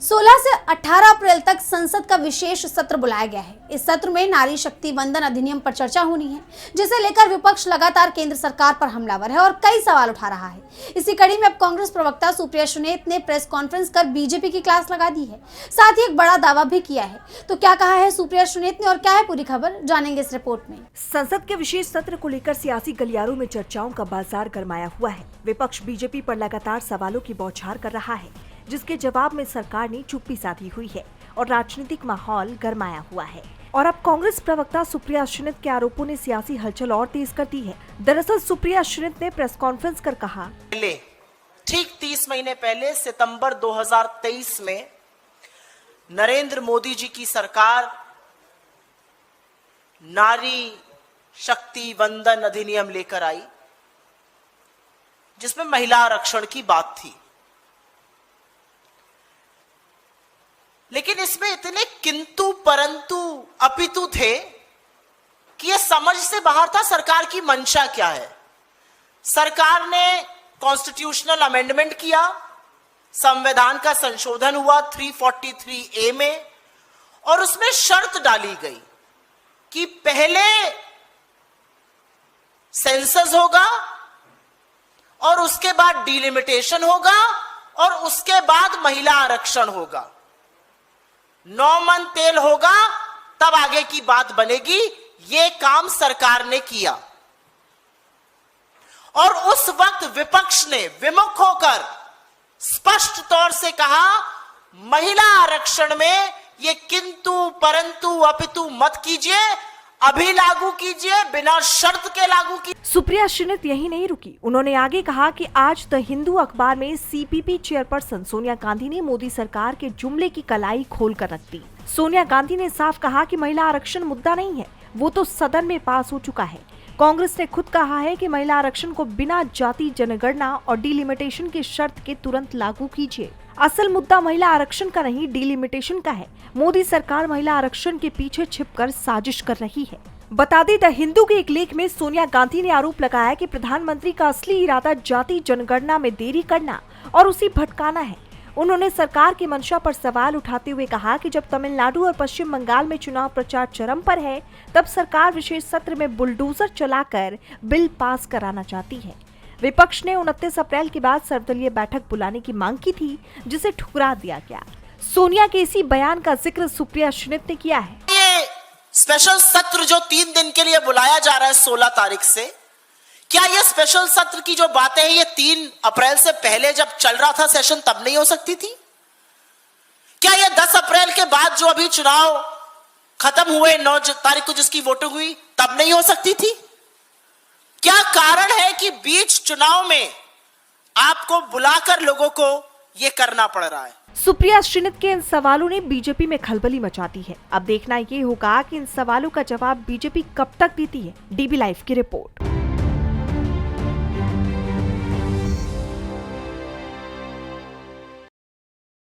16 से 18 अप्रैल तक संसद का विशेष सत्र बुलाया गया है। इस सत्र में नारी शक्ति वंदन अधिनियम पर चर्चा होनी है, जिसे लेकर विपक्ष लगातार केंद्र सरकार पर हमलावर है और कई सवाल उठा रहा है। इसी कड़ी में अब कांग्रेस प्रवक्ता सुप्रिया सुनेत ने प्रेस कॉन्फ्रेंस कर बीजेपी की क्लास लगा दी है, साथ ही एक बड़ा दावा भी किया है। तो क्या कहा है सुप्रिया सुनेत ने और क्या है पूरी खबर, जानेंगे इस रिपोर्ट में। संसद के विशेष सत्र को लेकर सियासी गलियारों में चर्चाओं का बाजार गरमाया हुआ है। विपक्ष बीजेपी पर लगातार सवालों की बौछार कर रहा है, जिसके जवाब में सरकार ने चुप्पी साधी हुई है और राजनीतिक माहौल गरमाया हुआ है। और अब कांग्रेस प्रवक्ता सुप्रिया सुनेत के आरोपों ने सियासी हलचल और तेज कर दी है। दरअसल सुप्रिया सुनेत ने प्रेस कॉन्फ्रेंस कर कहा, ठीक 30 महीने पहले सितंबर 2023 में नरेंद्र मोदी जी की सरकार नारी शक्ति वंदन अधिनियम लेकर आई, जिसमें महिला आरक्षण की बात थी। लेकिन इसमें इतने किंतु परंतु अपितु थे कि यह समझ से बाहर था सरकार की मंशा क्या है। सरकार ने कॉन्स्टिट्यूशनल अमेंडमेंट किया, संविधान का संशोधन हुआ 343A में, और उसमें शर्त डाली गई कि पहले सेंसस होगा और उसके बाद डिलिमिटेशन होगा और उसके बाद महिला आरक्षण होगा। 9 मन तेल होगा तब आगे की बात बनेगी। यह काम सरकार ने किया और उस वक्त विपक्ष ने विमुख होकर स्पष्ट तौर से कहा, महिला आरक्षण में ये किंतु परंतु अपितु मत कीजिए, अभी लागू कीजिए, बिना शर्त के लागू कीजिए। सुप्रिया सुनेत यही नहीं रुकी, उन्होंने आगे कहा कि आज द हिंदू अखबार में सीपीपी चेयरपर्सन सोनिया गांधी ने मोदी सरकार के जुमले की कलाई खोल कर रख दी। सोनिया गांधी ने साफ कहा कि महिला आरक्षण मुद्दा नहीं है, वो तो सदन में पास हो चुका है। कांग्रेस ने खुद कहा है कि महिला आरक्षण को बिना जाति जनगणना और डिलिमिटेशन की शर्त के तुरंत लागू कीजिए। असल मुद्दा महिला आरक्षण का नहीं, डिलिमिटेशन का है। मोदी सरकार महिला आरक्षण के पीछे छिपकर साजिश कर रही है। बता दें, द हिंदू के एक लेख में सोनिया गांधी ने आरोप लगाया कि प्रधानमंत्री का असली इरादा जाति जनगणना में देरी करना और उसी भटकाना है। उन्होंने सरकार की मंशा पर सवाल उठाते हुए कहा कि जब तमिलनाडु और पश्चिम बंगाल में चुनाव प्रचार चरम पर है, तब सरकार विशेष सत्र में बुलडोजर चलाकर बिल पास कराना चाहती है। विपक्ष ने 29 अप्रैल के बाद सर्वदलीय बैठक बुलाने की मांग की थी, जिसे ठुकरा दिया गया। सोनिया के इसी बयान का जिक्र सुप्रिया सुनेत ने किया है। ये स्पेशल सत्र जो 3 दिन के लिए बुलाया जा रहा है 16 तारीख से, क्या ये स्पेशल सत्र की जो बातें हैं ये 3 अप्रैल से पहले जब चल रहा था सेशन तब नहीं हो सकती थी? क्या ये 10 अप्रैल के बाद जो अभी चुनाव खत्म हुए 9 तारीख को जिसकी वोटिंग हुई तब नहीं हो सकती थी? क्या कारण है कि बीच चुनाव में आपको बुलाकर लोगों को यह करना पड़ रहा है? सुप्रिया सुनेत के इन सवालों ने बीजेपी में खलबली मचा दी है। अब देखना ये होगा कि इन सवालों का जवाब बीजेपी कब तक देती है। डीबी लाइव की रिपोर्ट।